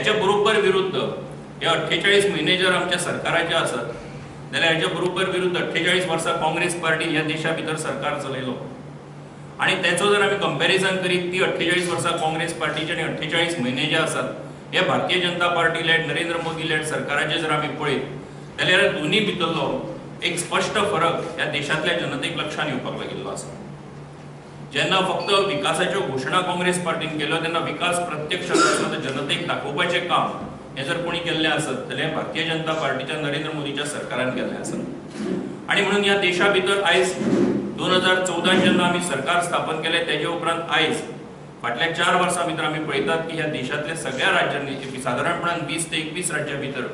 ह्याच्या बरोबर विरुद्ध हे 48 महिने जर आमच्या सरकाराचे असत जाल्यार ह्याच्या बरोबर विरुद्ध 48 वर्सां काँग्रेस पार्टी ह्या देशा भितर सरकार चलयलो आणि त्याचो जर आमी कंपॅरिजन करीत ती 48 वर्सां काँग्रेस पार्टीचे आणि 48 महिने जे आसात हे Bharatiya Janata party led Narendra Modi led सरकाराचे जर आमी पळयत जाल्यार दोन्ही भितरलो एक स्पष्ट फरक ह्या देशातल्या जनतेक लक्षात येवपाक लागिल्लो आसा। जेन्ना फक्त विकासाच्यो घोशणा काँग्रेस पार्टीन केल्यो तेन्ना विकास प्रत्यक्षात जनतेक दाखोवपाचें काम हे जर कोणी केल्लें आसत जाल्यार भारतीय जनता पार्टीच्या नरेंद्र मोदीच्या सरकारान केल्लें आसत। आणि म्हणून ह्या देशा भितर आयज 2014 जेन्ना आमी सरकार स्थापन केलें तेजे उपरांत आयज फाटल्या 4 वर्सां भितर आमी पळयतात की ह्या देशातल्या सगळ्या राज्यांनी सादारणपणान 20 ते 21 राज्यां भितर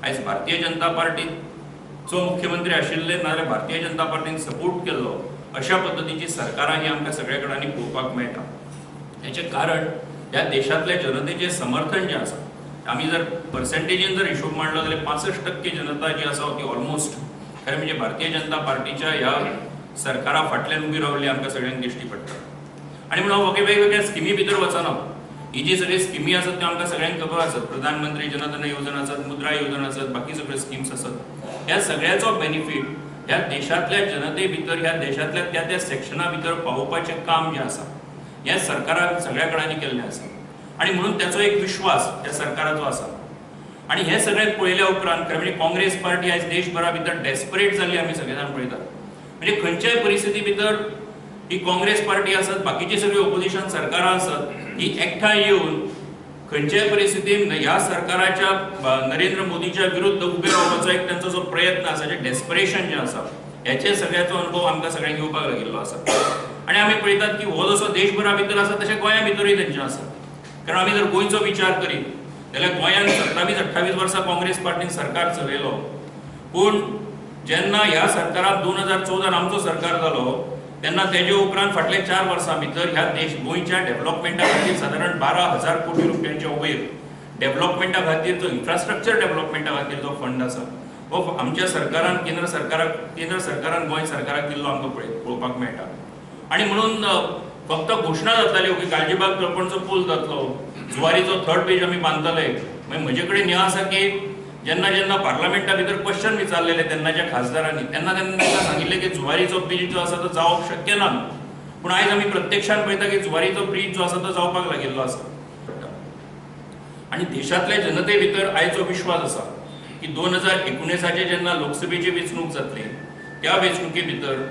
आयज भारतीय जनता पार्टीचो मुख्यमंत्री आशिल्ले नाजाल्यार भारतीय जनता पार्टीन सपोर्ट केल्लो अशा पद्धतीची सरकारां ही आमकां सगळे कडेनी पळोवपाक मेळटा। हेचें कारण ह्या देशातल्या जनतेचें समर्थन जें आसा आमी जर पर्सेंटेजीन जर हिशोब मांडलो जाल्यार 65% जनता जी आसा ती ऑलमोस्ट खरें म्हणजे भारतीय जनता पार्टीच्या ह्या सरकारा फाटल्यान उबी रावल्ली आमकां सगळ्यांक दिश्टी पडटा। आणि म्हणून हांव वेगवेगळ्या स्किमी भितर वचना, ही जी सगळी स्किमी आसात त्यो आमकां सगळ्यांक खबर आसात, प्रधानमंत्री जनधन योजना आसात, मुद्रा योजना आसात, बाकी सगळ्यो स्किम्स आसात, ह्या सगळ्याचो बेनिफीट ह्या देशातल्या जनते भितर ह्या देशातल्या त्या सेक्शना भितर पावोवपाचें काम जें आसा ह्या सरकारान सगळ्या कडेनी केल्लें आसा आणि म्हणून त्याचो एक विश्वास ह्या सरकाराचो आसा। आणि हे सगळें पळयल्या उपरांत खरें म्हणजे काँग्रेस पार्टी आयज देशभरा भितर डेस्परेट जाल्ली आमी सगळे जाण पळयतात। म्हणजे खंयच्याय परिस्थिती भितर ही काँग्रेस पार्टी आसत, बाकीची सगळी ऑपोजिशन सरकारां आसत, ही एकठांय येवन खंयच्याय परिस्थितीन ह्या सरकाराच्या नरेंद्र मोदीच्या विरुद्ध उबे रावपाचो एक तांचो जो प्रयत्न आसा, जे डेस्परेशन जें आसा ह्याचे सगळ्याचो अनुभव आमकां सगळ्यांक येवपाक लागिल्लो आसा। आणि आमी पळयतात की हो जसो देशभरा भितर आसा तशें गोंया भितरूय तेंचें आसा। कारण आमी जर गोंयचो विचार करीत जाल्यार गोंयांत 27-28 वर्सां काँग्रेस पार्टीन सरकार चलयलो, पूण जेन्ना ह्या सरकारान 2014 आमचो सरकार जालो तेन्ना तेजे उपरांत फाटल्या 4 वर्सां भितर ह्या गोंयच्या डेव्हलपमेंटा खातीर सादारण 12,000 कोटी रुपयांच्या वयर डेव्हलपमेंटा खातीर जो इन्फ्रास्ट्रक्चर डेव्हलपमेंटा खातीर जो फंड आसा हो आमच्या सरकारान केंद्र सरकारान गोंय सरकाराक दिल्लो आमकां पळोवपाक मेळटा। आणि म्हणून फक्त घोशणा जाताल्यो की गालजीबाग तळपणचो पूल जातलो, जुवारीचो 3rd पेज आमी बांदतले, मागीर म्हजे कडेन हें आसा की जेन्ना पार्लमेंटा भितर क्वेश्चन विचारलेले तेन्नाच्या खासदारांनी तेन्ना तांकां सांगिल्लें की जुवारीचो ब्रीज जो आसा तो जावप शक्य ना, पूण आयज आमी प्रत्यक्षान पळयता की जुवारीचो ब्रीज जो आसा तो जावपाक लागिल्लो आसा। आणि देशातल्या जनते भितर आयचो विश्वास आसा की 2019 जेन्ना लोकसभेची वेंचणूक जातली त्या वेंचणुके भितर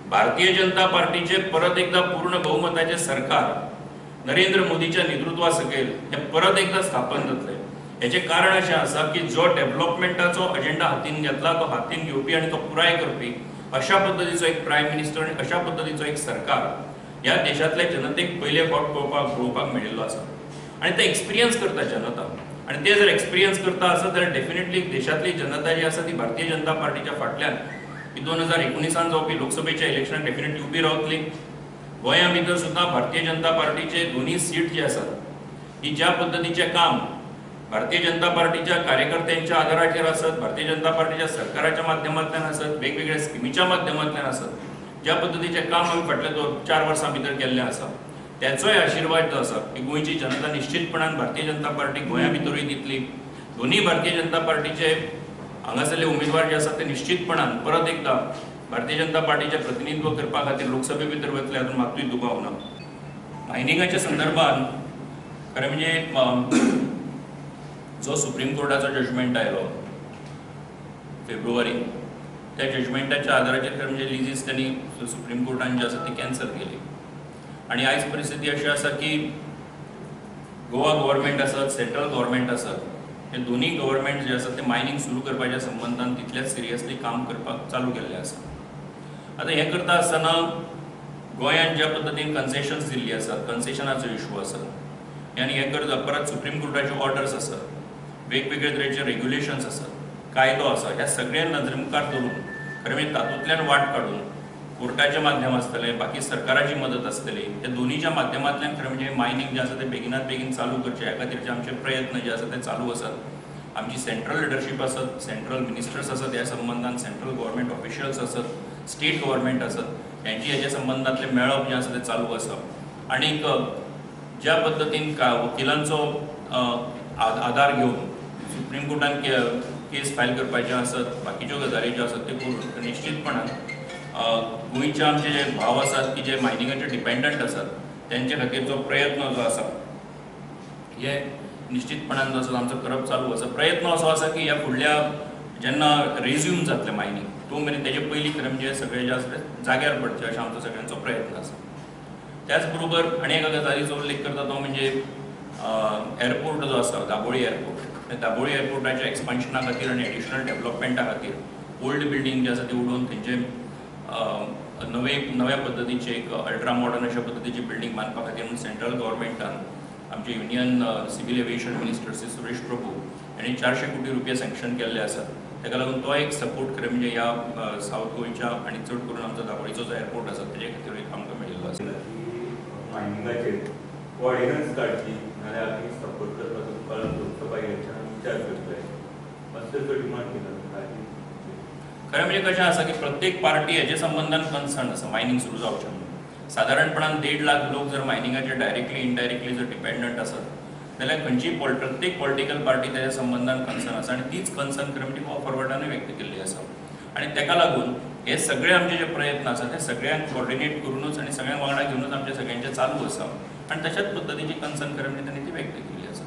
भारतीय जनता पार्टीचे परत एकदा पूर्ण बहुमताचे सरकार नरेंद्र मोदीच्या नेतृत्वा सकयल हे परत एकदा स्थापन जातले। हेचे कारण अशें आसा की जो डेव्हलपमेंटाचो अजेंडा हातीन घेतला तो हातीन घेवपी आणि तो पुराय करपी अशा पद्धतीचो एक प्रायम मिनिस्टर आणि अशा पद्धतीचो एक सरकार ह्या देशातल्या जनतेक पयले फावट पळोवपाक मेळिल्लो आसा। आणि ते एक्सपिरियन्स करता जनता, आणि ते जर एक्सपिरियन्स करता आसत जाल्यार डेफिनेटली देशातली जनता जी आसा ती भारतीय जनता पार्टीच्या फाटल्यान 2019 जावपी लोकसभेच्या इलेक्शनाक डेफिनेटली उबी रावतली। गोंया भितर सुद्धा भारतीय जनता पार्टीचे दोन्ही सीट जे आसात ही ज्या पद्धतीचे काम भारतीय जनता पार्टीच्या कार्यकर्त्यांच्या आधाराचेर आसत, भारतीय जनता पार्टीच्या सरकाराच्या माध्यमांतल्यान आसत, वेगवेगळ्या स्किमीच्या माध्यमांतल्यान आसत, ज्या पद्धतीचे काम आमी फाटल्या 4 वर्सां भितर केल्लें आसा त्याचोय आशिर्वाद जो आसा की गोंयची जनता निश्चितपणान भारतीय जनता पार्टी गोंया भितरूय दितली। दोन्ही भारतीय जनता पार्टीचे हांगासरले उमेदवार जे आसात ते निश्चितपणान परत एकदा भारतीय जनता पार्टीचें प्रतिनिधित्व करपा खातीर लोकसभे भितर वतले हातून मात्तूय दुबाव ना। मायनिंगाच्या संदर्भात खरें म्हणजे जो सुप्रीम कोर्टाचो जजमेंट आयलो फेब्रुवारी त्या जजमेंटाच्या आधाराचेर खरें म्हणजे लिजीस त्यांनी सुप्रीम कोर्टान जी आसा ती कॅन्सल केली। आणि आयज परिस्थिती अशी आसा की गोवा गव्हर्मेंट आसत, सेंट्रल गव्हर्मेंट आसत, हे दोन्ही गव्हर्मेंट जे आसा ते मायनिंग सुरू करपाच्या संबंधान तितलेच सिरियसली काम करपाक चालू केल्लें आसा। आता हे करता आसतना गोंयांत ज्या पद्धतीन कन्सेशन्स दिल्ली आसात, कन्सेशनाचो इशू आसा आनी हे करता परत सुप्रीम कोर्टाचे ऑर्डर्स आसात, वेगवेगळे तरेचे रेग्युलेशन्स आसात, कायदो आसा, ह्या सगळ्या नजरे मुखार दवरून खरें म्हणजे तातूंतल्यान वाट काडून कोर्टाचें माध्यम आसतलें, बाकी सरकाराची मदत आसतली, त्या दोन्हीच्या माध्यमांतल्यान खरें म्हणजे मायनिंग जें आसा तें बेगिनात बेगीन चालू करचें ह्या खातीरचे आमचे प्रयत्न जे आसा ते चालू आसात। आमची सेंट्रल लिडरशीप आसत, सेंट्रल मिनिस्टर्स आसत ह्या संबंधान, सेंट्रल गव्हर्मेंट ऑफिशियल्स आसत, स्टेट गव्हर्मेंट आसत, यांची हेच्या संबंधांतले मेळप जें आसा तें चालू आसा। आनीक ज्या पद्धतीन वकिलांचो आधार घेवन सुप्रीम कोर्टान केस फायल करपाचें आसत, बाकीच्यो गजाली ज्यो आसत त्यो करून निश्चितपणान गोंयचे आमचे जे भाव आसात की जे मायनिंगाचे डिपेंडंट आसात त्यांचे खातीर जो प्रयत्न जो आसा हे निश्चितपणान जो आसा आमचो करप चालू आसा. प्रयत्न असो आसा की ह्या फुडल्या जेन्ना रेज्यूम जातलें मायनिंग तो मेरेन तेजे पयलीं खरें म्हणजे सगळें जे आसा जाग्यार पडचें अशें आमचो सगळ्यांचो प्रयत्न आसा. त्याच बरोबर आनी एका गजालीचो उल्लेख करता तो म्हणजे एअरपोर्ट जो आसा दाबोळी एअरपोर्ट, दाबोळी एअरपोर्टाच्या एक्सपान्शना खातीर आनी एडिशनल डेव्हलपमेंटा खातीर ओल्ड बिल्डींग जे आसा ती उडोवन तेंचे नव्या पद्दतीचे एक अल्ट्रा मॉडर्न अशा पद्दतीची बिल्डींग बांदपा खातीर सेंट्रल गव्हर्मेंटान आमचे union civil aviation minister Shri Suresh Prabhu हांणी 400 कोटी रुपया सँक्शन केल्ले आसात. ताका लागून तो एक सपोर्ट खरें म्हणजे ह्या सावथ गोंयच्या आनी चड करून आमचो दाबोळीचो जो एअरपोर्ट आसा तेजे खातीर एक आमकां मेळिल्लो आसा. मायनिंगाचेर ऑर्डिनन्स काडची नाल्यार आमी सपोर्ट करपाचो तुका लोकसभा इलेक्शनान विचार करतले असो डिमांड केला. खरें म्हणजे कशें आसा की प्रत्येक पार्टी हेजे संबंधान कन्सर्न आसा मायनिंग सुरू जावचें म्हणून. सादारणपणान 1.5 लाख लोक जर मायनिंगाचेर डायरेक्टली इनडायरेक्टली जर डिपेंडंट आसत जाल्यार खंयची प्रत्येक पॉलिटिकल पार्टी तेज्या संबंधान कन्सर्न आसा आनी तीच कन्सर्न खरें म्हणजे गोवा फॉरवर्डानूय व्यक्त केल्ली आसा. आनी ताका लागून हे सगळे आमचे जे प्रयत्न आसात ते सगळ्यांक कोऑर्डिनेट करूनच आनी सगळ्यांक वांगडा घेवनूच आमचे सगळ्यांचे चालू आसा. आनी तशाच पद्दतीची कन्सर्न खरें म्हणजे तांणी ती व्यक्त केली आसा.